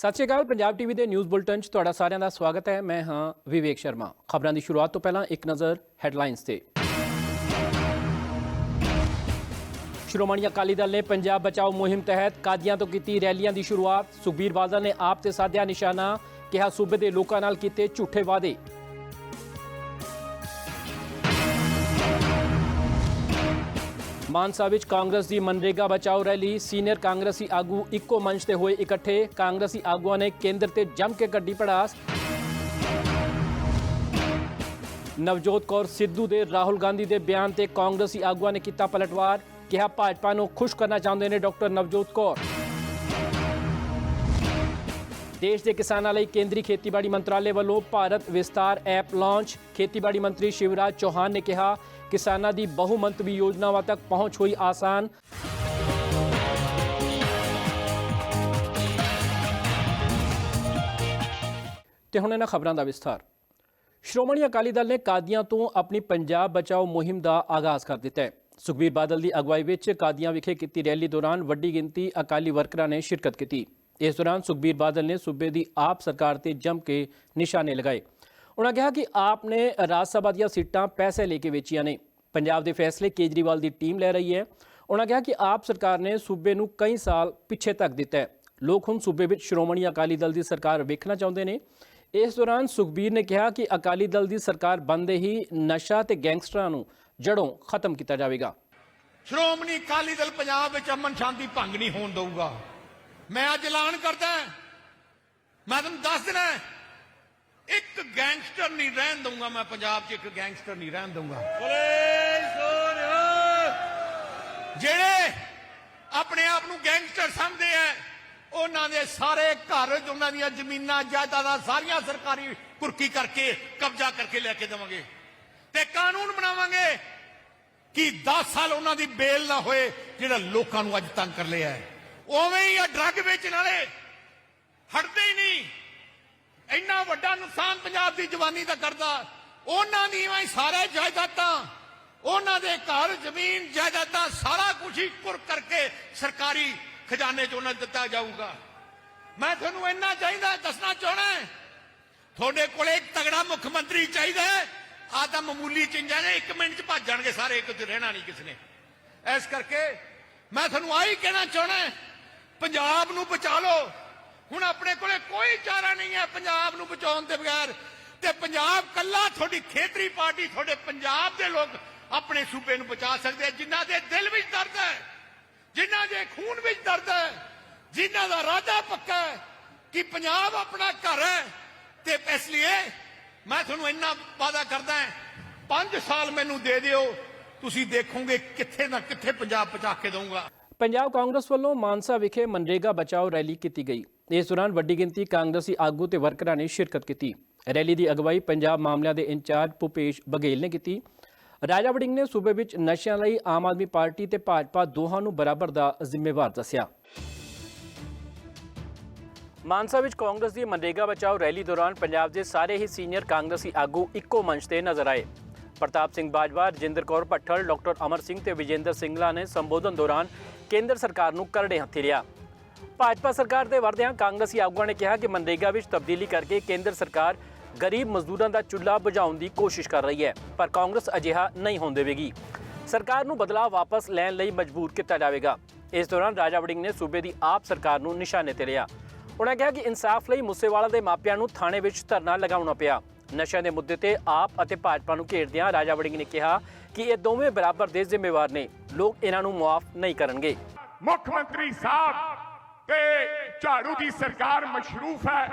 सत श्री अकाल। पंजाब टीवी के न्यूज़ बुलेटिन च तुहाडा सारिਆਂ ਦਾ स्वागत है। मैं हाँ विवेक शर्मा। खबरों की शुरुआत तो पहला एक नज़र हैडलाइनस से। श्रोमणी अकाली दल ने पंजाब बचाओ मुहिम तहत कादियां तो की रैलियां की शुरुआत। सुखबीर बादल ने आप ते साधिया निशाना, कहा सूबे के लोगों नाल कीते झूठे वादे। मानसा विच कांग्रेस की मनरेगा बचाओ रैली। सीनियर कांग्रेसी आगू इक्को मंच ते होए इकट्ठे। कांग्रेसी आगुआं ने केंद्र ते जम के कड्ढी भड़ास। नवजोत कौर सिद्धू दे राहुल गांधी दे बयान ते कांग्रेसी आगुआं ने किया पलटवार। कहा भाजपा नूं खुश करना चाहते हैं डॉक्टर नवजोत कौर। देश के किसानों लई केंद्रीय खेतीबाड़ी मंत्रालय वालों भारत विस्तार ऐप लॉन्च। खेतीबाड़ी मंत्री शिवराज चौहान ने कहा किसानों की बहुमंतवी योजनाओं तक पहुंच हुई आसान। ते हुण इन्हां खबरां दा विस्तार। श्रोमणी अकाली दल ने कादियां तो अपनी पंजाब बचाओ मुहिम का आगाज़ कर दिता है। सुखबीर बादल की अगवाई विच कादियां विखे की रैली दौरान वड्डी गिनती अकाली वर्करां ने शिरकत की। इस दौरान सुखबीर बादल ने सूबे की आप सरकार से जम के निशाने लगाए। उन्होंने कहा कि आपने राज सभा दी सीटां पैसे लेके बेचियां ने। पंजाब के फैसले केजरीवाल की टीम लै रही है। उन्होंने कहा कि आप सरकार ने सूबे नूं कई साल पिछे तक दिता है। लोग हुण सूबे विच श्रोमणी अकाली दल की सरकार वेखना चाहते हैं। इस दौरान सुखबीर ने कहा कि अकाली दल की सरकार बनते ही नशा ते गैंगस्टरां नूं जड़ों खत्म किया जाएगा। श्रोमणी अकाली दल पंजाब विच अमन शांति भंग नहीं होण दूंगा। मैं अज ऐलान करदा, मैं तुहानूं दस देना, एक गैंगस्टर नहीं रहन दूंगा। मैं पंजाब च एक गैंगस्टर नहीं रहन दूंगा। जेड़े अपने आप नूं गैंगस्टर समझदे हैं उन्हां दे सारे घर उन्हां दीयां जमीनां जायदादां सारियां सरकारी कुर्की करके कब्जा करके लेके देवांगे ते कानून बनावांगे कि 10 साल उन्हां दी बेल ना होए जेड़ा लोकां नूं अज तंग कर लिया है। उवें ही ड्रग बेचण वाले हटदे ही नहीं। इन्ना वड्डा नुकसान पंजाब की जवानी का करदा। उन्हां दी सारे जायदादां उन्हां दे घर जमीन जायदादां सारा कुछ ही कुर करके सरकारी खजाने च उन्हें दिता जाऊगा। मैं तुहानूं इन्ना चाहिए दसना चाहना, थोड़े कोल एक तगड़ा मुख्यमंत्री चाहिए। आदा मामूली चीज़ां ने 1 मिनट च भज जाणगे सारे, एक रहना नहीं किसी ने। इस करके मैं तुहानूं आही कहना चाहना, पंजाब नूं बचा लो। हुण अपने कोले कोई चारा नहीं है पंजाब नूं बचाउण दे बगैर। ते पंजाब कल्ला थोड़ी खेतरी पार्टी थोड़े पंजाब दे लोग अपने सूबे नूं बचा सकते हैं। जिन्हां दे दिल विच दर्द है, जिन्हां दे खून विच दर्द है, जिन्हां दा इरादा पक्का है कि पंजाब अपना घर है। ते इसलिए मैं तुहानूं इन्ना वादा करदा है, 5 साल मैनूं दे दिओ, तुसीं देखोगे कित्थे ना कित्थे पंजाब पहुंचा के दूंगा। पंजाब कांग्रेस वालों मानसा विखे मनरेगा बचाओ रैली की गई। इस दौरान वड्डी गिनती कांग्रेसी आगू ते वर्करां ने शिरकत की। रैली की अगवाई पंजाब मामलों के इंचार्ज भूपेश बघेल ने की। राजा वड़िंग ने सूबे विच नशिਆਂ ਲਈ आम आदमी पार्टी ते भाजपा दोहां नूं बराबर दा जिम्मेवार दस्सिया। मानसा विच कांग्रेस की मनरेगा बचाओ रैली दौरान पंजाब के सारे ही सीनियर कांग्रेसी आगू इक्को मंच ते नजर आए। प्रताप सिंह बाजवा, रजिंदर कौर भट्टल, डॉक्टर अमर सिंह ते विजेंद्र सिंगला ने संबोधन दौरान केंद्र सरकार नूं करड़े हत्थी लिया। भाजपा सरकार दे वरदियां कांग्रेसी आगुआं ने कहा कि मनरेगा विच तब्दीली करके केंद्र सरकार गरीब मजदूरों का चुल्हा बुझाउण की कोशिश कर रही है, पर कांग्रेस अजिहा नहीं होण देवेगी। सरकार नूं बदलाव वापस लैण लई मजबूर किया जाएगा। इस दौरान राजा वड़िंग ने सूबे की आप सरकार नूं निशाने ते लिया। उन्होंने कहा कि इंसाफ लई मूसेवाला दे मापियां नूं थाणे विच धरना लगाउणा पिया। नशिਆਂ ਦੇ ਮੁੱਦੇ ਤੇ ਆਪ ਅਤੇ ਭਾਜਪਾ ਨੂੰ ਘੇਰਦਿਆਂ ਰਾਜਾ ਵੜਿੰਗ ਨੇ ਕਿਹਾ ਕਿ ਇਹ ਦੋਵੇਂ ਬਰਾਬਰ ਦੇ ਜ਼ਿੰਮੇਵਾਰ ਨੇ। ਲੋਕ ਇਹਨਾਂ ਨੂੰ ਮੁਆਫ ਨਹੀਂ ਕਰਨਗੇ। ਮੁੱਖ ਮੰਤਰੀ ਸਾਹਿਬ ਤੇ ਝਾੜੂ ਦੀ ਸਰਕਾਰ ਮਸ਼ਰੂਫ ਹੈ,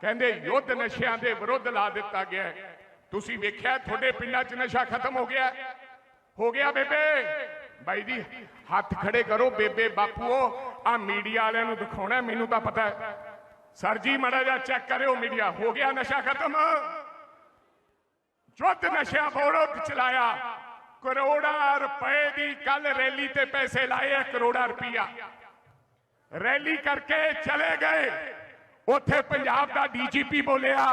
ਕਹਿੰਦੇ ਯੁੱਧ ਨਸ਼ਿਆਂ ਦੇ ਵਿਰੁੱਧ ਲਾ ਦਿੱਤਾ ਗਿਆ। ਤੁਸੀਂ ਵੇਖਿਆ ਤੁਹਾਡੇ ਪਿੰਡਾਂ 'ਚ ਨਸ਼ਾ ਖਤਮ ਹੋ ਗਿਆ ਬੇਬੇ ਬਾਈ ਜੀ ਹੱਥ ਖੜੇ ਕਰੋ। ਬੇਬੇ ਬਾਪੂਓ ਆ ਮੀਡੀਆ ਵਾਲਿਆਂ ਨੂੰ ਦਿਖਾਉਣਾ, ਮੈਨੂੰ ਤਾਂ ਪਤਾ ਹੈ। ਸਰ ਜੀ ਮਾੜਾ ਜਿਹਾ ਚੈੱਕ ਕਰਿਓ ਮੀਡੀਆ, ਹੋ ਗਿਆ ਨਸ਼ਾ ਖਤਮ। युद्ध नशा विरोध चलाया, करोड़ा रुपए की कल रैली ते पैसे लाए, 1 करोड़ रुपया रैली करके चले गए। उथे पंजाब का डीजीपी बोलिया,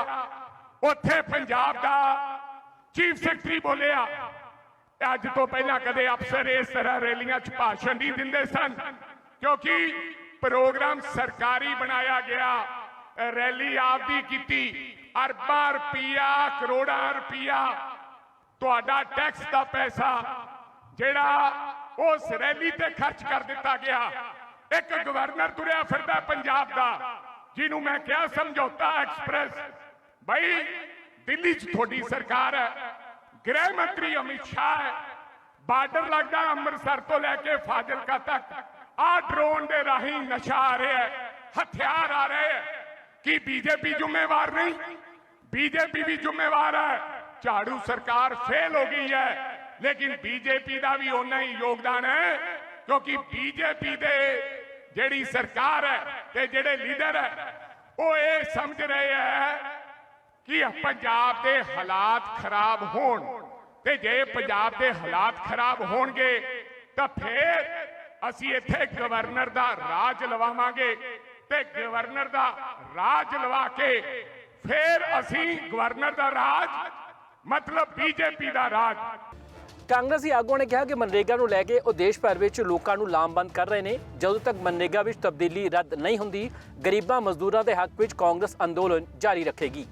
उथे पंजाब का चीफ सैकटरी बोलिया। अज तो पहला कदे अफसर इस तरह रैलियां च भाषण नहीं दिंदे सन, क्योंकि प्रोग्राम सरकारी बनाया गया। रैली आपदी कीती, अरबां रुपया करोड़ां रुपया तुहाडा टैक्स का पैसा जिहड़ा उस रैली ते खर्च कर दिता गया। एक गवर्नर तुरिया फिरदा पंजाब दा जिन्हों मैं क्या समझौता एक्सप्रेस, भाई दिल्ली च थोड़ी सरकार है, गृह मंत्री अमित शाह है, बार्डर लगता अमृतसर तो लैके फाजिलका तक आ ड्रोन दे राही नशा आ रहा है, हथियार आ रहे हैं। कि बीजेपी जिम्मेवार नहीं? बीजेपी भी जिम्मेवार है। झाड़ू सरकार फेल हो गई है, लेकिन बीजेपी का भी उन्ना ही योगदान है, क्योंकि बीजेपी दे जेड़ी सरकार है ते जेड़े लीडर है वो ये समझ रहे हैं कि पंजाब दे हालात खराब होण ते जे पंजाब दे हालात खराब होणगे तां फिर असीं इत्थे गवर्नर दा राज लवावांगे ते गवर्नर दा राज लवा के फिर असीं गवर्नर दा राज मतलब बीजेपी दा राज। ਕਾਂਗਰਸੀ ਆਗੂਆਂ ਨੇ ਕਿਹਾ ਕਿ ਮਨਰੇਗਾ ਨੂੰ ਲੈ ਕੇ ਉਹ ਦੇਸ਼ ਭਰ ਵਿੱਚ ਲੋਕਾਂ ਨੂੰ ਲਾਮਬੰਦ ਕਰ ਰਹੇ ਨੇ। ਜਦੋਂ ਤੱਕ ਮਨਰੇਗਾ ਵਿੱਚ ਤਬਦੀਲੀ ਰੱਦ ਨਹੀਂ ਹੁੰਦੀ, ਗਰੀਬਾਂ ਮਜ਼ਦੂਰਾਂ ਦੇ ਹੱਕ ਵਿੱਚ ਕਾਂਗਰਸ ਅੰਦੋਲਨ ਜਾਰੀ ਰੱਖੇਗੀ।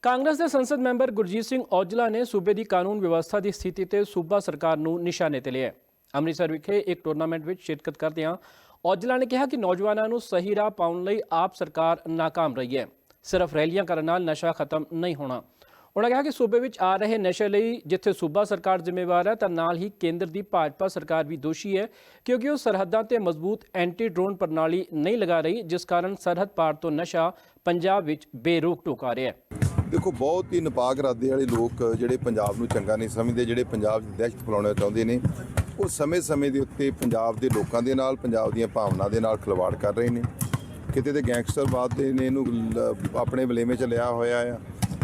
ਕਾਂਗਰਸ ਦੇ ਸੰਸਦ ਮੈਂਬਰ ਗੁਰਜੀਤ ਸਿੰਘ ਔਜਲਾ ਨੇ ਸੂਬੇ ਦੀ ਕਾਨੂੰਨ ਵਿਵਸਥਾ ਦੀ ਸਥਿਤੀ ਤੇ ਸੂਬਾ ਸਰਕਾਰ ਨੂੰ ਨਿਸ਼ਾਨੇ ਤੇ ਲਿਆ। ਅੰਮ੍ਰਿਤਸਰ ਵਿਖੇ ਇੱਕ ਟੂਰਨਾਮੈਂਟ ਵਿੱਚ ਸ਼ਿਰਕਤ ਕਰਦਿਆਂ ਔਜਲਾ ਨੇ ਕਿਹਾ ਕਿ ਨੌਜਵਾਨਾਂ ਨੂੰ ਸਹੀ ਰਾਹ ਪਾਉਣ ਲਈ ਆਪ ਸਰਕਾਰ ਨਾਕਾਮ ਰਹੀ ਹੈ। ਸਿਰਫ ਰੈਲੀਆਂ ਕਰਨ ਨਾਲ ਨਸ਼ਾ ਖਤਮ ਨਹੀਂ ਹੋਣਾ। उन्होंने कहा कि सूबे में आ रहे नशे लिए जिथे सूबा सरकार जिम्मेवार है तो नाल ही केंद्र की भाजपा सरकार भी दोषी है, क्योंकि वो सरहदों पर मजबूत एंटी ड्रोन प्रणाली नहीं लगा रही, जिस कारण सरहद पार तो नशा पंजाब विच बेरोक टोक आ रहा है। देखो बहुत ही नापाक इरादे वाले लोग ਜਿਹੜੇ ਪੰਜਾਬ ਨੂੰ ਚੰਗਾ ਨਹੀਂ ਸਮਝਦੇ, ਜਿਹੜੇ ਪੰਜਾਬ 'ਚ ਦਹਿਸ਼ਤ ਫੈਲਾਉਣਾ ਚਾਹੁੰਦੇ ਨੇ, ਉਹ ਸਮੇਂ-ਸਮੇਂ ਦੇ ਉੱਤੇ ਪੰਜਾਬ ਦੇ ਲੋਕਾਂ ਦੇ ਨਾਲ, ਪੰਜਾਬ ਦੀਆਂ ਭਾਵਨਾਵਾਂ ਦੇ ਨਾਲ ਖਿਲਵਾੜ ਕਰ ਰਹੇ ਨੇ। ਕਿਤੇ ਤੇ ਗੈਂਗਸਟਰਵਾਦ ਦੇ ਨੇ ਇਹਨੂੰ ਆਪਣੇ ਵਲੇਵੇਂ 'ਚ ਲਿਆ ਹੋਇਆ ਆ,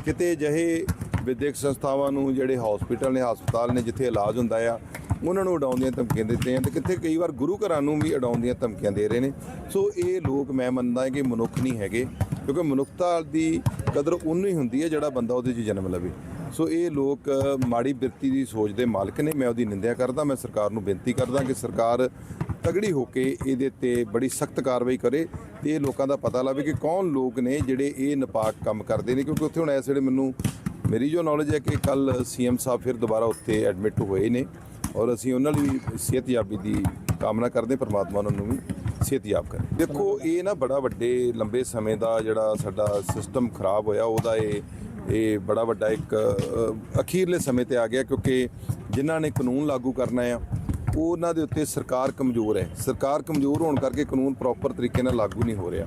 ਕਿਤੇ ਅਜਿਹੇ ਵਿਦਿਅਕ ਸੰਸਥਾਵਾਂ ਨੂੰ ਜਿਹੜੇ ਹਸਪੀਟਲ ਨੇ, ਹਸਪਤਾਲ ਨੇ ਜਿੱਥੇ ਇਲਾਜ ਹੁੰਦਾ ਆ, ਉਹਨਾਂ ਨੂੰ ਉਡਾਉਣ ਦੀਆਂ ਧਮਕੀਆਂ ਦਿੱਤੀਆਂ ਤੇ ਕਿਤੇ ਕਈ ਵਾਰ ਗੁਰੂ ਘਰਾਂ ਨੂੰ ਵੀ ਉਡਾਉਣ ਦੀਆਂ ਧਮਕੀਆਂ ਦੇ ਰਹੇ ਨੇ। ਸੋ ਇਹ ਲੋਕ ਮੈਂ ਮੰਨਦਾ ਕਿ ਮਨੁੱਖ ਨਹੀਂ ਹੈਗੇ, ਕਿਉਂਕਿ ਮਨੁੱਖਤਾ ਦੀ ਕਦਰ ਉਹਨੂੰ ਹੀ ਹੁੰਦੀ ਹੈ ਜਿਹੜਾ ਬੰਦਾ ਉਹਦੇ 'ਚ ਜਨਮ ਲਵੇ। ਸੋ ਇਹ ਲੋਕ ਮਾੜੀ ਬਿਰਤੀ ਦੀ ਸੋਚ ਦੇ ਮਾਲਕ ਨੇ। ਮੈਂ ਉਹਦੀ ਨਿੰਦਿਆ ਕਰਦਾ। ਮੈਂ ਸਰਕਾਰ ਨੂੰ ਬੇਨਤੀ ਕਰਦਾ ਕਿ ਸਰਕਾਰ ਤਗੜੀ ਹੋ ਕੇ ਇਹਦੇ ਤੇ ਬੜੀ ਸਖਤ ਕਾਰਵਾਈ ਕਰੇ ਤੇ ਇਹ ਲੋਕਾਂ ਦਾ ਪਤਾ ਲਾਵੇ ਕਿ ਕੌਣ ਲੋਕ ਨੇ ਜਿਹੜੇ ਇਹ ਨਾਪਾਕ ਕੰਮ ਕਰਦੇ ਨੇ। ਕਿਉਂਕਿ ਉੱਥੇ ਹੁਣ ਇਸ ਵੇਲੇ ਮੈਨੂੰ ਮੇਰੀ ਜੋ ਨੌਲੇਜ ਹੈ ਕਿ ਕੱਲ ਸੀਐਮ ਸਾਹਿਬ ਫਿਰ ਦੁਬਾਰਾ ਉੱਥੇ ਐਡਮਿਟ ਹੋਏ ਨੇ ਔਰ ਅਸੀਂ ਉਹਨਾਂ ਲਈ ਸਿਹਤਯਾਬੀ ਦੀ ਕਾਮਨਾ ਕਰਦੇ, ਪਰਮਾਤਮਾ ਉਹਨਾਂ ਨੂੰ ਵੀ ਸਿਹਤਯਾਬ ਕਰੇ। ਦੇਖੋ ਇਹ ਨਾ ਬੜਾ ਵੱਡੇ ਲੰਬੇ ਸਮੇਂ ਦਾ ਜਿਹੜਾ ਸਾਡਾ ਸਿਸਟਮ ਖਰਾਬ ਹੋਇਆ, ਉਹਦਾ ਇਹ ਬੜਾ ਵੱਡਾ ਇੱਕ ਅਖੀਰਲੇ ਸਮੇਂ ਤੇ ਆ ਗਿਆ, ਕਿਉਂਕਿ ਜਿਨ੍ਹਾਂ ਨੇ ਕਾਨੂੰਨ ਲਾਗੂ ਕਰਨਾ ਆ ਉਹਨਾਂ ਦੇ ਉੱਤੇ ਸਰਕਾਰ ਕਮਜ਼ੋਰ ਹੈ। ਸਰਕਾਰ ਕਮਜ਼ੋਰ ਹੋਣ ਕਰਕੇ ਕਾਨੂੰਨ ਪ੍ਰੋਪਰ ਤਰੀਕੇ ਨਾਲ ਲਾਗੂ ਨਹੀਂ ਹੋ ਰਿਹਾ।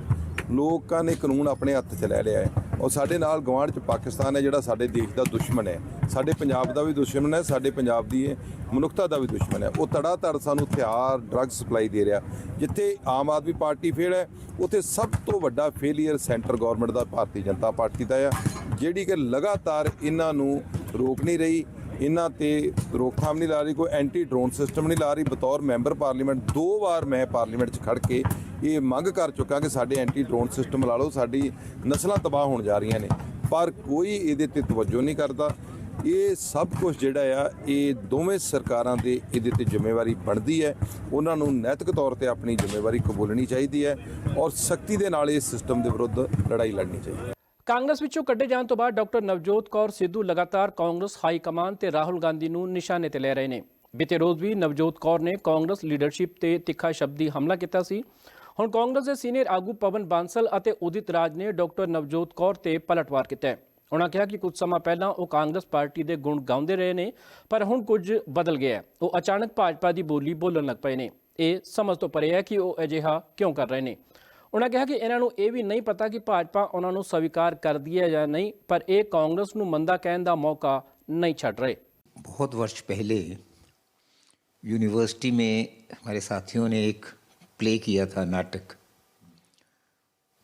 ਲੋਕਾਂ ਨੇ ਕਾਨੂੰਨ ਆਪਣੇ ਹੱਥ 'ਚ ਲੈ ਲਿਆ ਹੈ ਔਰ ਸਾਡੇ ਨਾਲ ਗੁਆਂਢ 'ਚ ਪਾਕਿਸਤਾਨ ਹੈ ਜਿਹੜਾ ਸਾਡੇ ਦੇਸ਼ ਦਾ ਦੁਸ਼ਮਣ ਹੈ, ਸਾਡੇ ਪੰਜਾਬ ਦਾ ਵੀ ਦੁਸ਼ਮਣ ਹੈ, ਸਾਡੇ ਪੰਜਾਬ ਦੀ ਮਨੁੱਖਤਾ ਦਾ ਵੀ ਦੁਸ਼ਮਣ ਹੈ। ਉਹ ਤੜਾ ਤੜ ਸਾਨੂੰ ਹਥਿਆਰ, ਡਰੱਗ ਸਪਲਾਈ ਦੇ ਰਿਹਾ। ਜਿੱਥੇ ਆਮ ਆਦਮੀ ਪਾਰਟੀ ਫੇਲ ਹੈ, ਉੱਥੇ ਸਭ ਤੋਂ ਵੱਡਾ ਫੇਲੀਅਰ ਸੈਂਟਰ ਗੌਰਮੈਂਟ ਦਾ ਭਾਰਤੀ ਜਨਤਾ ਪਾਰਟੀ ਦਾ ਆ, ਜਿਹੜੀ ਕਿ ਲਗਾਤਾਰ ਇਹਨਾਂ ਨੂੰ ਰੋਕ ਨਹੀਂ ਰਹੀ, ਇਹਨਾਂ ਤੇ ਰੋਕਥਾਮ ਨਹੀਂ ਲਾ ਰਹੀ, ਕੋਈ ਐਂਟੀ ਡਰੋਨ ਸਿਸਟਮ ਨਹੀਂ ਲਾ ਰਹੀ। ਬਤੌਰ ਮੈਂਬਰ ਪਾਰਲੀਮੈਂਟ 2 ਵਾਰ ਮੈਂ ਪਾਰਲੀਮੈਂਟ 'ਚ ਖੜ ਕੇ ਇਹ ਮੰਗ ਕਰ ਚੁੱਕਾ ਕਿ ਸਾਡੇ ਐਂਟੀ ਡਰੋਨ ਸਿਸਟਮ ਲਾ ਲਓ, ਸਾਡੀ ਨਸਲਾਂ ਤਬਾਹ ਹੋਣ ਜਾ ਰਹੀਆਂ ਨੇ, ਪਰ ਕੋਈ ਇਹਦੇ ਤੇ ਤਵੱਜੋ ਨਹੀਂ ਕਰਦਾ। ਇਹ ਸਭ ਕੁਝ ਜਿਹੜਾ ਆ ਇਹ ਦੋਵੇਂ ਸਰਕਾਰਾਂ ਦੇ ਇਹਦੇ ਤੇ ਜ਼ਿੰਮੇਵਾਰੀ ਬਣਦੀ ਹੈ। ਉਹਨਾਂ ਨੂੰ ਨੈਤਿਕ ਤੌਰ ਤੇ ਆਪਣੀ ਜ਼ਿੰਮੇਵਾਰੀ ਕਬੂਲਣੀ ਚਾਹੀਦੀ ਹੈ ਔਰ ਸਖਤੀ ਦੇ ਨਾਲ ਇਸ ਸਿਸਟਮ ਦੇ ਵਿਰੁੱਧ ਲੜਾਈ ਲੜਨੀ ਚਾਹੀਦੀ ਹੈ। ਕਾਂਗਰਸ ਵਿੱਚੋਂ ਕੱਢੇ ਜਾਣ ਤੋਂ ਬਾਅਦ ਡਾਕਟਰ ਨਵਜੋਤ ਕੌਰ ਸਿੱਧੂ ਲਗਾਤਾਰ ਕਾਂਗਰਸ ਹਾਈ ਕਮਾਨ ਤੇ ਰਾਹੁਲ ਗਾਂਧੀ ਨੂੰ ਨਿਸ਼ਾਨੇ ਤੇ ਲੈ ਰਹੇ ਨੇ। ਬੀਤੇ ਰੋਜ਼ ਵੀ ਨਵਜੋਤ ਕੌਰ ਨੇ ਕਾਂਗਰਸ ਲੀਡਰਸ਼ਿਪ ਤੇ ਤਿੱਖਾ ਸ਼ਬਦੀ ਹਮਲਾ ਕੀਤਾ ਸੀ। ਹੁਣ ਕਾਂਗਰਸ ਦੇ ਸੀਨੀਅਰ ਆਗੂ ਪਵਨ ਬਾਂਸਲ ਅਤੇ ਉਦਿਤ ਰਾਜ ਨੇ ਡਾਕਟਰ ਨਵਜੋਤ ਕੌਰ ਤੇ ਪਲਟਵਾਰ ਕੀਤਾ। ਉਹਨਾਂ ਕਿਹਾ ਕਿ ਕੁਝ ਸਮਾਂ ਪਹਿਲਾਂ ਉਹ ਕਾਂਗਰਸ ਪਾਰਟੀ ਦੇ ਗੁਣ ਗਾਉਂਦੇ ਰਹੇ ਨੇ, ਪਰ ਹੁਣ ਕੁਝ ਬਦਲ ਗਿਆ। ਉਹ ਅਚਾਨਕ ਭਾਜਪਾ ਦੀ ਬੋਲੀ ਬੋਲਣ ਲੱਗ ਪਏ ਨੇ। ਇਹ ਸਮਝ ਤੋਂ ਪਰੇ ਹੈ ਕਿ ਉਹ ਅਜਿਹਾ ਕਿਉਂ ਕਰ ਰਹੇ ਨੇ। ਉਹਨਾਂ ਕਿਹਾ ਕਿ ਇਹਨਾਂ ਨੂੰ ਇਹ ਵੀ ਨਹੀਂ ਪਤਾ ਕਿ ਭਾਜਪਾ ਉਹਨਾਂ ਨੂੰ स्वीकार करती है या नहीं, पर ये कांग्रेस ਨੂੰ ਮੰਦਾ ਕਹਿਣ ਦਾ मौका नहीं ਛੱਡ ਰਹੇ। बहुत वर्ष पहले यूनिवर्सिटी में हमारे साथियों ने एक प्ले किया था, नाटक।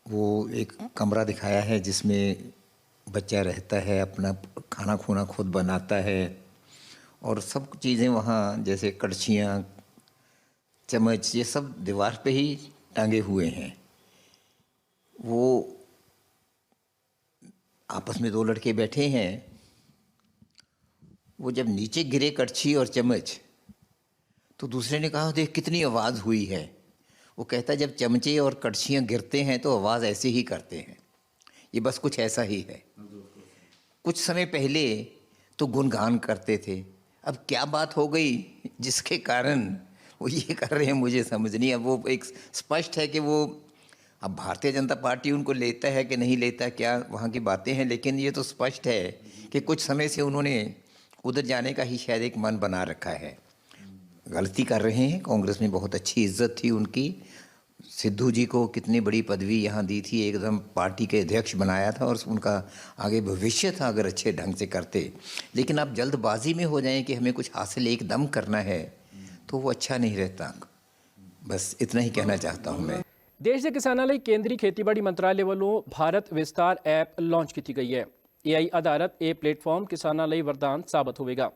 वो एक कमरा दिखाया है जिसमें बच्चा रहता है, अपना खाना खूना खुद बनाता है और सब चीज़ें वहाँ जैसे कड़छियाँ, चम्मच, ये सब दीवार पे ही टांगे हुए हैं। वो आपस में 2 लड़के बैठे हैं, वो जब नीचे गिरे कड़छी और चम्मच तो दूसरे ने कहा देख कितनी आवाज़ हुई है। वो कहता है जब चमचे और कड़छियाँ गिरते हैं तो आवाज़ ऐसे ही करते हैं। ये बस कुछ ऐसा ही है। कुछ समय पहले तो गुणगान करते थे, अब क्या बात हो गई जिसके कारण वो ये कर रहे हैं मुझे समझ नहीं। अब वो एक स्पष्ट है कि वो, अब भारतीय जनता पार्टी उनको लेता है कि नहीं लेता, क्या वहाँ की बातें हैं, लेकिन ये तो स्पष्ट है कि कुछ समय से उन्होंने उधर जाने का ही शायद एक मन बना रखा है। गलती कर रहे हैं। कांग्रेस में बहुत अच्छी इज्जत थी उनकी। सिद्धू जी को कितनी बड़ी पदवी यहाँ दी थी, एकदम पार्टी के अध्यक्ष बनाया था और उनका आगे भविष्य था अगर अच्छे ढंग से करते। लेकिन आप जल्दबाजी में हो जाएं कि हमें कुछ हासिल एकदम करना है तो वो अच्छा नहीं रहता। बस इतना ही कहना चाहता हूँ मैं। देश के किसानों ਲਈ ਕੇਂਦਰੀ ਖੇਤੀਬਾੜੀ ਮੰਤਰਾਲੇ ਵੱਲੋਂ ਭਾਰਤ ਵਿਸਤਾਰ ਐਪ ਲਾਂਚ ਕੀਤੀ ਗਈ ਹੈ। AI ਆਧਾਰਿਤ ਇਹ ਪਲੇਟਫਾਰਮ ਕਿਸਾਨਾਂ ਲਈ ਵਰਦਾਨ ਸਾਬਤ ਹੋਵੇਗਾ।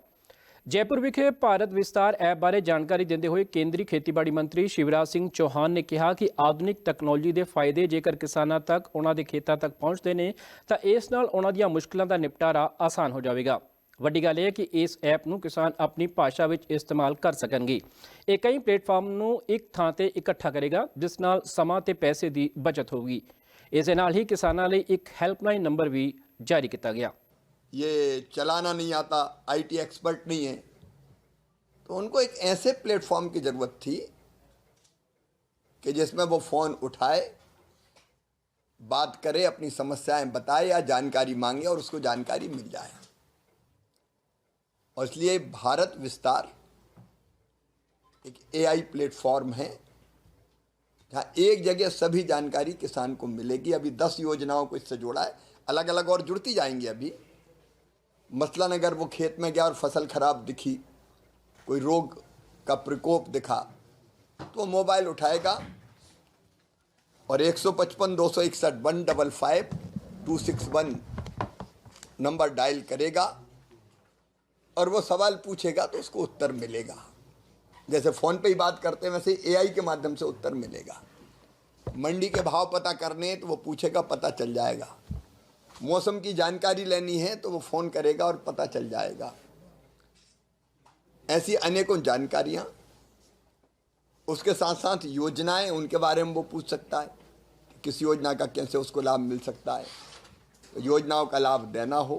ਜੈਪੁਰ ਵਿਖੇ ਭਾਰਤ ਵਿਸਤਾਰ ਐਪ ਬਾਰੇ ਜਾਣਕਾਰੀ ਦਿੰਦੇ ਹੋਏ ਕੇਂਦਰੀ ਖੇਤੀਬਾੜੀ ਮੰਤਰੀ ਸ਼ਿਵਰਾਜ ਸਿੰਘ ਚੌਹਾਨ ਨੇ ਕਿਹਾ ਕਿ ਆਧੁਨਿਕ ਟੈਕਨੋਲੋਜੀ ਦੇ ਫਾਇਦੇ ਜੇਕਰ ਕਿਸਾਨਾਂ ਤੱਕ ਉਹਨਾਂ ਦੇ ਖੇਤਾਂ ਤੱਕ ਪਹੁੰਚਦੇ ਨੇ ਤਾਂ ਇਸ ਨਾਲ ਉਹਨਾਂ ਦੀਆਂ ਮੁਸ਼ਕਲਾਂ ਦਾ ਨਿਪਟਾਰਾ ਆਸਾਨ ਹੋ ਜਾਵੇਗਾ। ਵੱਡੀ ਗੱਲ ਇਹ ਹੈ ਕਿ ਇਸ ਐਪ ਨੂੰ ਕਿਸਾਨ ਆਪਣੀ ਭਾਸ਼ਾ ਵਿੱਚ ਇਸਤੇਮਾਲ ਕਰ ਸਕਣਗੇ। ਇਹ ਕਈ ਪਲੇਟਫਾਰਮ ਨੂੰ ਇੱਕ ਥਾਂ ਤੇ ਇਕੱਠਾ ਕਰੇਗਾ ਜਿਸ ਨਾਲ ਸਮਾਂ ਤੇ ਪੈਸੇ ਦੀ ਬਚਤ ਹੋਊਗੀ। ਇਸ ਦੇ ਨਾਲ ਹੀ ਕਿਸਾਨਾਂ ਲਈ ਇੱਕ ਹੈਲਪਲਾਈਨ ਨੰਬਰ ਵੀ ਜਾਰੀ ਕੀਤਾ ਗਿਆ। ये चलाना नहीं आता, IT एक्सपर्ट नहीं है, तो उनको एक ऐसे प्लेटफॉर्म की ज़रूरत थी कि जिसमें वो फ़ोन उठाए, बात करे, अपनी समस्याएं बताए या जानकारी मांगे और उसको जानकारी मिल जाए। और इसलिए भारत विस्तार एक AI प्लेटफॉर्म है जहाँ एक जगह सभी जानकारी किसान को मिलेगी। अभी 10 योजनाओं को इससे जोड़ा है, अलग अलग और जुड़ती जाएंगी। अभी मसलन अगर वो खेत में गया और फसल खराब दिखी, कोई रोग का प्रकोप दिखा, तो मोबाइल उठाएगा और 155 261 155 261 नंबर डायल करेगा और वो सवाल पूछेगा तो उसको उत्तर मिलेगा। जैसे फ़ोन पे ही बात करते हैं वैसे AI के माध्यम से उत्तर मिलेगा। मंडी के भाव पता करने तो वो पूछेगा, पता चल जाएगा। मौसम की जानकारी लेनी है तो वो फ़ोन करेगा और पता चल जाएगा। ऐसी अनेकों जानकारियाँ, उसके साथ साथ योजनाएं, उनके बारे में वो पूछ सकता है कि किस योजना का कैसे उसको लाभ मिल सकता है। तो योजनाओं का लाभ देना हो,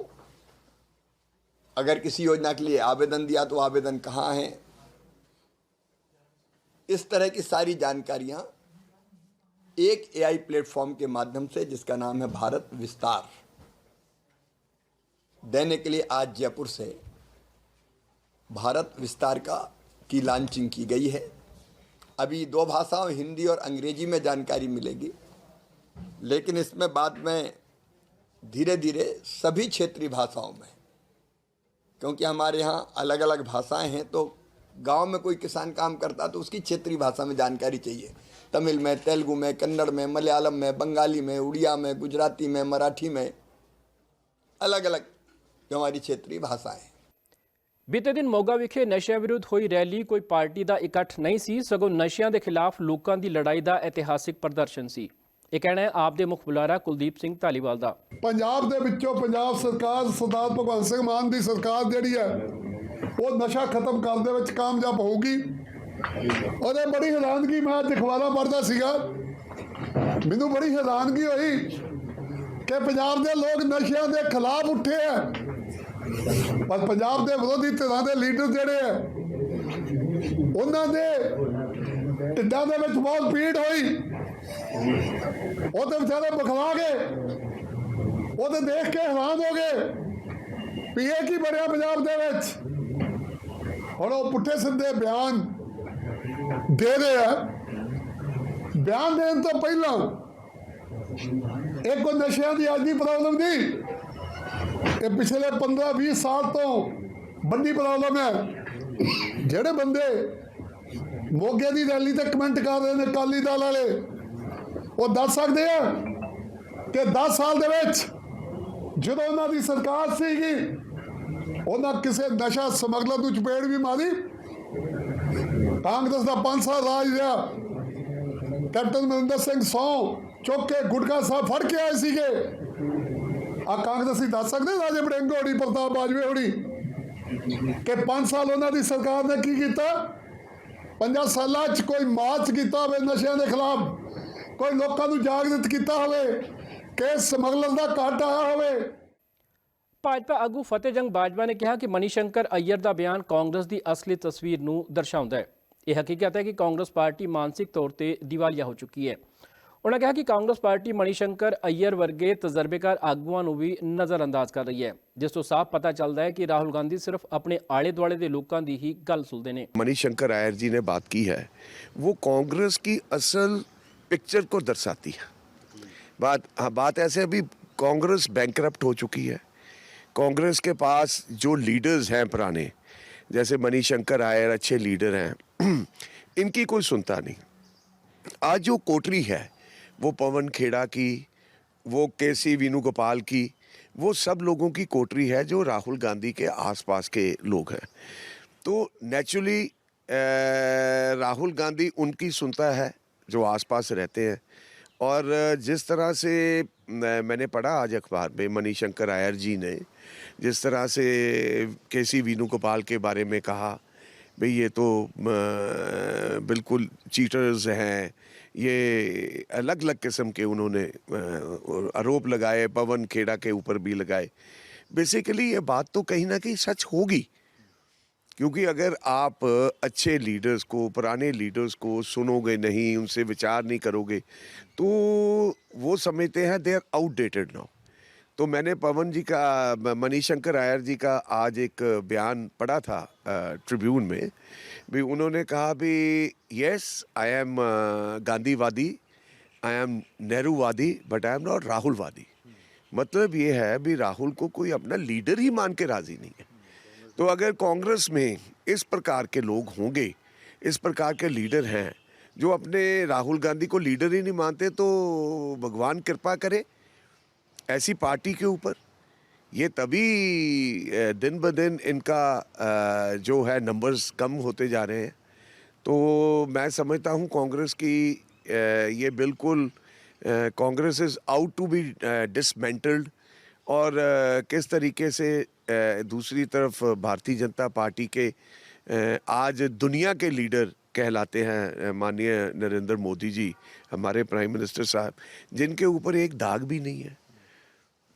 अगर किसी योजना के लिए आवेदन दिया तो आवेदन कहाँ है, इस तरह की सारी जानकारियाँ एक AI प्लेटफॉर्म के माध्यम से, जिसका नाम है भारत विस्तार, देने के लिए आज जयपुर से भारत विस्तार की लॉन्चिंग की गई है। अभी 2 भाषाओं हिंदी और अंग्रेजी में जानकारी मिलेगी, लेकिन इसमें बाद में धीरे धीरे सभी क्षेत्रीय भाषाओं में, क्योंकि हमारे यहाँ अलग अलग भाषाएं हैं, तो गांव में कोई किसान काम करता तो उसकी क्षेत्रीय भाषा में जानकारी चाहिए। तमिल में, तेलुगु में, कन्नड़ में, मलयालम में, बंगाली में, उड़िया में, गुजराती में, मराठी में, अलग अलग जो हमारी क्षेत्रीय भाषाएं। ਬੀਤੇ ਦਿਨ ਮੋਗਾ ਵਿਖੇ ਨਸ਼ਿਆਂ ਵਿਰੁੱਧ ਹੋਈ ਰੈਲੀ ਕੋਈ ਪਾਰਟੀ ਦਾ ਇਕੱਠ ਨਹੀਂ ਸੀ, ਸਗੋਂ ਨਸ਼ਿਆਂ ਦੇ ਖਿਲਾਫ ਲੋਕਾਂ ਦੀ ਲੜਾਈ ਦਾ ਇਤਿਹਾਸਿਕ ਪ੍ਰਦਰਸ਼ਨ ਸੀ। ਇਹ ਕਹਿਣਾ ਹੈ ਆਪ ਦੇ ਮੁੱਖ ਬੁਲਾਰਾ ਕੁਲਦੀਪ ਸਿੰਘ ਧਾਲੀਵਾਲ ਦਾ। ਪੰਜਾਬ ਦੇ ਵਿੱਚੋਂ ਪੰਜਾਬ ਸਰਕਾਰ, ਸਰਦਾਰ ਭਗਵੰਤ ਸਿੰਘ ਮਾਨ ਦੀ ਸਰਕਾਰ ਜਿਹੜੀ ਹੈ ਉਹ ਨਸ਼ਾ ਖਤਮ ਕਰਨ ਦੇ ਵਿੱਚ ਕਾਮਯਾਬ ਹੋਊਗੀ। ਉਹਦੇ ਬੜੀ ਹੈਰਾਨਗੀ, ਮੈਂ ਅੱਜ ਅਖਬਾਰਾਂ ਪੜ੍ਹਦਾ ਸੀਗਾ, ਮੈਨੂੰ ਬੜੀ ਹੈਰਾਨਗੀ ਹੋਈ ਕਿ ਪੰਜਾਬ ਦੇ ਲੋਕ ਨਸ਼ਿਆਂ ਦੇ ਖਿਲਾਫ ਉੱਠੇ ਹੈ, ਪਰ ਪੰਜਾਬ ਦੇ ਵਿਰੋਧੀ ਧਿਰਾਂ ਦੇ ਲੀਡਰ ਜਿਹੜੇ ਹੈ ਉਹਨਾਂ ਦੇ ਢਿੱਡਾਂ ਦੇ ਵਿੱਚ ਬਹੁਤ ਪੀੜ ਹੋਈ। ਉਹ ਤਾਂ ਵਿਚਾਰੇ ਬਖਲਾ ਗਏ, ਉਹ ਤਾਂ ਦੇਖ ਕੇ ਹੈਰਾਨ ਹੋ ਗਏ ਵੀ ਇਹ ਕੀ ਬਣਿਆ ਪੰਜਾਬ ਦੇ ਵਿੱਚ। ਹੁਣ ਉਹ ਪੁੱਠੇ ਸਿੱਧੇ ਬਿਆਨ ਦੇ ਰਹੇ ਆ। ਬਿਆਨ ਦੇਣ ਤੋਂ ਪਹਿਲਾਂ ਇੱਕ ਨਸ਼ਿਆਂ ਦੀ ਅੱਜ ਦੀ ਪ੍ਰੋਬਲਮ ਨਹੀਂ, ਇਹ ਪਿਛਲੇ 15-20 ਸਾਲ ਤੋਂ ਵੱਡੀ ਪ੍ਰੋਬਲਮ ਹੈ। ਜਿਹੜੇ ਬੰਦੇ ਮੋਗੇ ਦੀ ਰੈਲੀ ਤੇ ਕਮੈਂਟ ਕਰ ਰਹੇ ਨੇ ਅਕਾਲੀ ਦਲ ਵਾਲੇ, ਉਹ ਦੱਸ ਸਕਦੇ ਆ ਕਿ 10 ਸਾਲ ਦੇ ਵਿੱਚ ਜਦੋਂ ਉਹਨਾਂ ਦੀ ਸਰਕਾਰ ਸੀਗੀ ਉਹਨਾਂ ਕਿਸੇ ਨਸ਼ਾ ਸਮਗਲਰ ਨੂੰ ਚਪੇੜ ਵੀ ਮਾਰੀ। ਕਾਂਗਰਸ ਦਾ 5 ਸਾਲ ਰਾਜ ਰਿਹਾ, ਕੈਪਟਨ ਅਮਰਿੰਦਰ ਸਿੰਘ ਸੌ ਚੁੱਕ ਕੇ ਗੁਟਕਾ ਸਾਹਿਬ ਫੜ ਕੇ ਆਏ ਸੀਗੇ। ਆ ਕਾਂਗਰਸੀ ਦੱਸ ਸਕਦੇ ਰਾਜੇ ਵੜਿੰਗ ਹੋਣੀ, ਪ੍ਰਤਾਪ ਬਾਜਵੇ ਹੋਣੀ ਕਿ 5 ਸਾਲ ਉਹਨਾਂ ਦੀ ਸਰਕਾਰ ਨੇ ਕੀ ਕੀਤਾ। 5 ਸਾਲਾਂ 'ਚ ਕੋਈ ਮਾਰਚ ਕੀਤਾ ਹੋਵੇ ਨਸ਼ਿਆਂ ਦੇ ਖਿਲਾਫ, ਕੋਈ ਲੋਕਾਂ ਨੂੰ ਜਾਗਰਿਤ ਕੀਤਾ ਹੋਵੇ ਕਿ ਸਮਗਲਰ ਦਾ ਘਾਟ ਆਇਆ ਹੋਵੇ। ਭਾਜਪਾ ਆਗੂ ਫਤਿਹ ਜੰਗ ਬਾਜਵਾ ਨੇ ਕਿਹਾ ਕਿ ਮਨੀਸ਼ੰਕਰ ਅਈਅਰ ਦਾ ਬਿਆਨ ਕਾਂਗਰਸ ਦੀ ਅਸਲੀ ਤਸਵੀਰ ਨੂੰ ਦਰਸਾਉਂਦਾ ਹੈ। ਇਹ ਹਕੀਕਤ ਹੈ ਕਿ ਕਾਂਗਰਸ ਪਾਰਟੀ ਮਾਨਸਿਕ ਤੌਰ ਤੇ ਦੀਵਾਲੀਆ ਹੋ ਚੁੱਕੀ ਹੈ। ਉਹਨਾਂ ਕਿਹਾ ਕਿ ਕਾਂਗਰਸ ਪਾਰਟੀ ਮਨੀਸ਼ੰਕਰ ਅਈਅਰ ਵਰਗੇ ਤਜਰਬੇਕਾਰ ਆਗੂਆਂ ਨੂੰ ਵੀ ਨਜ਼ਰਅੰਦਾਜ਼ ਕਰ ਰਹੀ ਹੈ, ਜਿਸ ਤੋਂ ਸਾਫ਼ ਪਤਾ ਚੱਲਦਾ ਹੈ ਕਿ ਰਾਹੁਲ ਗਾਂधी ਸਿਰਫ ਆਪਣੇ ਆਲੇ ਦੁਆਲੇ ਦੇ ਲੋਕਾਂ ਦੀ ਹੀ ਗੱਲ सुनते हैं। मनीशंकर अय्यर जी ने बात की है, वो कांग्रेस की असल पिक्चर को दर्शाती है। बात ऐसे, अभी कांग्रेस बैंकरप्ट हो चुकी है। कांग्रेस के पास जो लीडर्स हैं पुराने, जैसे मनीशंकर अय्यर अच्छे लीडर हैं, इनकी कोई सुनता नहीं। आज जो कोटरी है वो पवन खेड़ा की, वो केसी वेणुगोपाल की, वो सब लोगों की कोटरी है जो राहुल गांधी के आसपास के लोग हैं। तो नेचुरली राहुल गांधी उनकी सुनता है जो आसपास रहते हैं। और जिस तरह से मैंने पढ़ा आज अखबार में, मनीशंकर अय्यर जी ने जिस तरह से केसी वेणुगोपाल के बारे में कहा, भाई ये तो बिल्कुल चीटर्स हैं, ये अलग अलग किस्म के उन्होंने आरोप लगाए, पवन खेड़ा के ऊपर भी लगाए। बेसिकली ये बात तो कहीं ना कहीं सच होगी, क्योंकि अगर आप अच्छे लीडर्स को, पुराने लीडर्स को सुनोगे नहीं, उनसे विचार नहीं करोगे, तो वो समझते हैं दे आर आउटडेटेड नाउ। तो मैंने पवन जी का, मनीशंकर अय्यर जी का आज एक बयान पढ़ा था ट्रिब्यून में भी। उन्होंने कहा भी यस आई एम गांधीवादी, आई एम नेहरूवादी, बट आई एम नॉट राहुलवादी। मतलब ये है भी राहुल को कोई अपना लीडर ही मान के राजी नहीं है। तो अगर कांग्रेस में इस प्रकार के लोग होंगे, इस प्रकार के लीडर हैं जो अपने राहुल गांधी को लीडर ही नहीं मानते, तो भगवान कृपा करे ऐसी पार्टी के ऊपर। ये तभी दिन ब दिन इनका जो है नंबर्स कम होते जा रहे हैं। तो मैं समझता हूँ कांग्रेस की ये बिल्कुल Congress is out to be dismantled. और किस तरीके से दूसरी तरफ भारतीय जनता पार्टी के आज दुनिया के लीडर कहलाते हैं माननीय नरेंद्र मोदी जी, हमारे प्राइम मिनिस्टर साहब, जिनके ऊपर एक दाग भी नहीं है,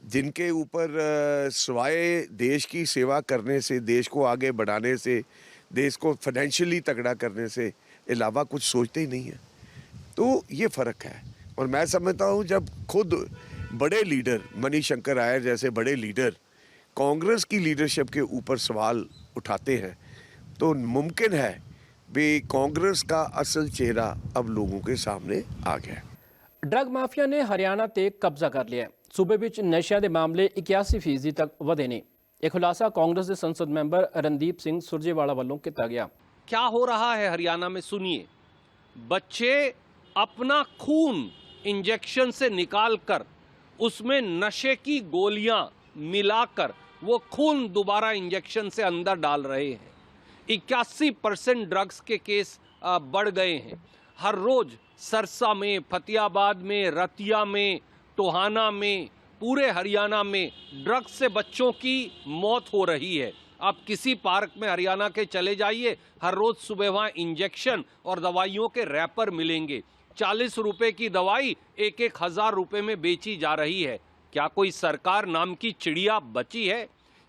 जिनके ऊपर सिवाय देश की सेवा करने से, देश को आगे बढ़ाने से, देश को फाइनेंशियली तगड़ा करने से अलावा कुछ सोचते ही नहीं है। तो ये फ़र्क है। और मैं समझता हूँ जब खुद बड़े लीडर, मनीशंकर अय्यर जैसे बड़े लीडर कांग्रेस की लीडरशिप के ऊपर सवाल उठाते हैं, तो मुमकिन है भी कांग्रेस का असल चेहरा अब लोगों के सामने आ गया। ਡਰੱਗ ਮਾਫੀਆ ਨੇ ਹਰਿਆਣਾ ਤੇ ਕਬਜ਼ਾ ਕਰ ਲਿਆ। ਸੂਬੇ ਵਿੱਚ ਨਸ਼ਿਆਂ ਦੇ ਮਾਮਲੇ 81% ਤੱਕ ਵਧੇ ਨੇ। ਇਹ ਖੁਲਾਸਾ ਕਾਂਗਰਸ ਦੇ ਸੰਸਦ ਮੈਂਬਰ ਰਣਦੀਪ ਸਿੰਘ ਸੁਰਜੇਵਾਲਾ ਵੱਲੋਂ ਕੀਤਾ ਗਿਆ। क्या हो रहा है हरियाणा में सुनिए। बच्चे अपना खून इंजेक्शन से निकालकर उसमें नशे की गोलियां मिलाकर वो खून दोबारा इंजेक्शन से अंदर डाल रहे हैं। 81% ड्रग्स के केस बढ़ गए हैं। हर रोज सरसा में, फतेहाबाद में, रतिया में, टोहाना में, पूरे हरियाणा में ड्रग्स से बच्चों की मौत हो रही है। आप किसी पार्क में हरियाणा के चले जाइए, हर रोज सुबह वहाँ इंजेक्शन और दवाइयों के रैपर मिलेंगे। 40 रुपए की दवाई 1-1 हज़ार रुपए में बेची जा रही है। क्या कोई सरकार नाम की चिड़िया बची है?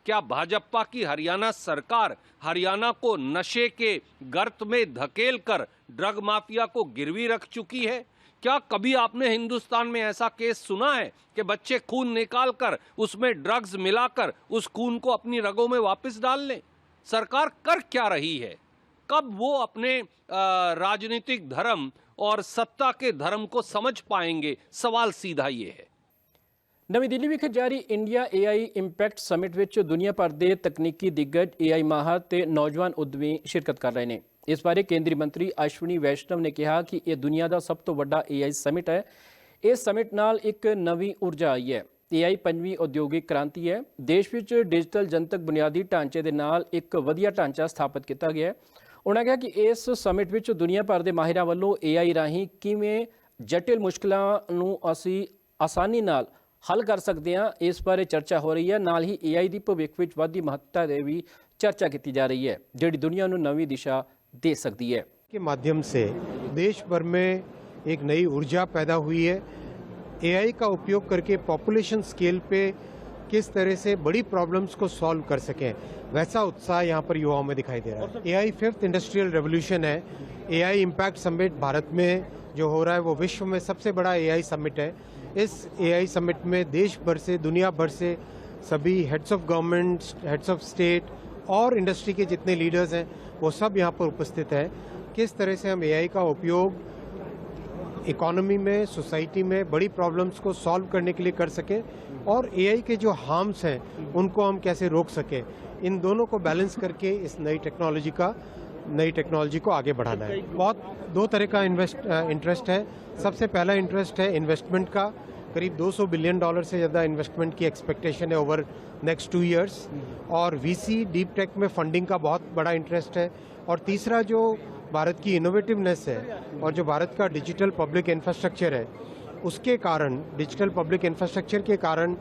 क्या भाजपा की हरियाणा सरकार हरियाणा को नशे के गर्त में धकेल कर ड्रग माफिया को गिरवी रख चुकी है? क्या कभी आपने हिंदुस्तान में ऐसा केस सुना है कि बच्चे खून निकालकर उसमें ड्रग्स मिलाकर उस खून को अपनी रगों में वापस डाल लें? सरकार कर क्या रही है? कब वो अपने राजनीतिक धर्म और सत्ता के धर्म को समझ पाएंगे? सवाल सीधा ये है। ਨਵੀਂ ਦਿੱਲੀ ਵਿਖੇ ਜਾਰੀ ਇੰਡੀਆ AI ਇੰਪੈਕਟ ਸਮਿਟ ਵਿੱਚ ਦੁਨੀਆ ਭਰ ਦੇ ਤਕਨੀਕੀ ਦਿੱਗਜ AI ਮਾਹਰ ਤੇ ਨੌਜਵਾਨ ਉਦਮੀ ਸ਼ਿਰਕਤ ਕਰ ਰਹੇ ਨੇ। ਇਸ ਬਾਰੇ ਕੇਂਦਰੀ ਮੰਤਰੀ ਅਸ਼ਵਨੀ ਵੈਸ਼ਨਵ ਨੇ ਕਿਹਾ ਕਿ ਇਹ ਦੁਨੀਆ ਦਾ ਸਭ ਤੋਂ ਵੱਡਾ AI ਸਮਿਟ ਹੈ। ਇਸ ਸਮਿਟ ਨਾਲ ਇੱਕ ਨਵੀਂ ਊਰਜਾ ਆਈ ਹੈ। AI ਪੰਜਵੀਂ ਉਦਯੋਗਿਕ ਕ੍ਰਾਂਤੀ ਹੈ। ਦੇਸ਼ ਵਿੱਚ ਡਿਜੀਟਲ ਜਨਤਕ ਬੁਨਿਆਦੀ ਢਾਂਚੇ ਦੇ ਨਾਲ ਇੱਕ ਵਧੀਆ ਢਾਂਚਾ ਸਥਾਪਿਤ ਕੀਤਾ ਗਿਆ ਹੈ। ਉਹਨਾਂ ਕਿਹਾ ਕਿ ਇਸ ਸਮਿਟ ਵਿੱਚ ਦੁਨੀਆ ਭਰ ਦੇ ਮਾਹਿਰਾਂ ਵੱਲੋਂ AI ਰਾਹੀਂ ਕਿਵੇਂ ਜਟਿਲ ਮੁਸ਼ਕਲਾਂ ਨੂੰ ਅਸੀਂ ਆਸਾਨੀ ਨਾਲ हल कर सकते हैं, इस बारे चर्चा हो रही है। नाल ही AI की भविख में वधदी महत्ता की भी चर्चा की जा रही है, जिहड़ी दुनिया नूं नवीं दिशा दे सकती है। के माध्यम से देश भर में एक नई ऊर्जा पैदा हुई है। एआई का उपयोग करके पॉपुलेशन स्केल पे किस तरह से बड़ी प्रॉब्लम्स को सॉल्व कर सकें, वैसा उत्साह यहाँ पर युवाओं में दिखाई दे रहा है। एआई 5th इंडस्ट्रियल रेवोल्यूशन है। एआई इम्पैक्ट समिट भारत में जो हो रहा है वो विश्व में सबसे बड़ा एआई समिट है। इस एआई समिट में देश भर से, दुनिया भर से सभी heads of government, heads of state और इंडस्ट्री के जितने लीडर्स हैं वो सब यहाँ पर उपस्थित है। किस तरह से हम एआई का उपयोग इकोनॉमी में, सोसाइटी में बड़ी प्रॉब्लम्स को सॉल्व करने के लिए कर सकें और एआई के जो हार्म्स हैं उनको हम कैसे रोक सकें, इन दोनों को बैलेंस करके इस नई टेक्नोलॉजी को आगे बढ़ाना है। बहुत दो तरह का इंटरेस्ट है। सबसे पहला इंटरेस्ट है इन्वेस्टमेंट का। करीब $200 बिलियन से ज़्यादा इन्वेस्टमेंट की एक्सपेक्टेशन है ओवर नेक्स्ट 2 इयर्स। और वीसी डीप टेक में फंडिंग का बहुत बड़ा इंटरेस्ट है। और तीसरा जो भारत की इनोवेटिवनेस है और जो भारत का डिजिटल पब्लिक इंफ्रास्ट्रक्चर है, उसके कारण, डिजिटल पब्लिक इंफ्रास्ट्रक्चर के कारण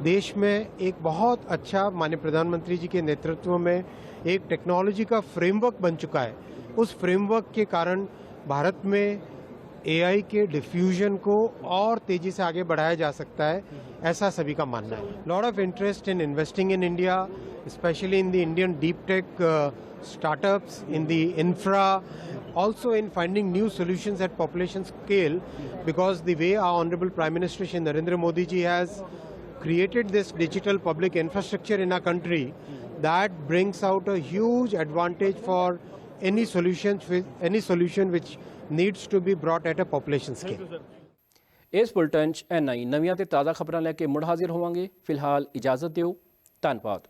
देश में एक बहुत अच्छा, माननीय प्रधानमंत्री जी के नेतृत्व में एक टेक्नोलॉजी का फ्रेमवर्क बन चुका है। उस फ्रेमवर्क के कारण भारत में एआई के डिफ्यूजन को और तेजी से आगे बढ़ाया जा सकता है, ऐसा सभी का मानना है। Lot of interest in investing in India, specially in the Indian deep tech startups, in the infra, also in finding new solutions at population scale, because the way our Honorable Prime Minister Shri Narendra Modi ji has created this digital public infrastructure in our country, that brings out a huge advantage for any solution which needs to be brought at a population scale. ਇਸ bulletin 'ਚ ਇੰਨਾ ਹੀ। ਨਵੀਆਂ ਤੇ ਤਾਜ਼ਾ ਖਬਰਾਂ ਲੈ ਕੇ ਮੁੜ ਹਾਜ਼ਰ ਹੋਵਾਂਗੇ। ਫਿਲਹਾਲ ਇਜਾਜ਼ਤ ਦਿਓ। ਧੰਨਵਾਦ।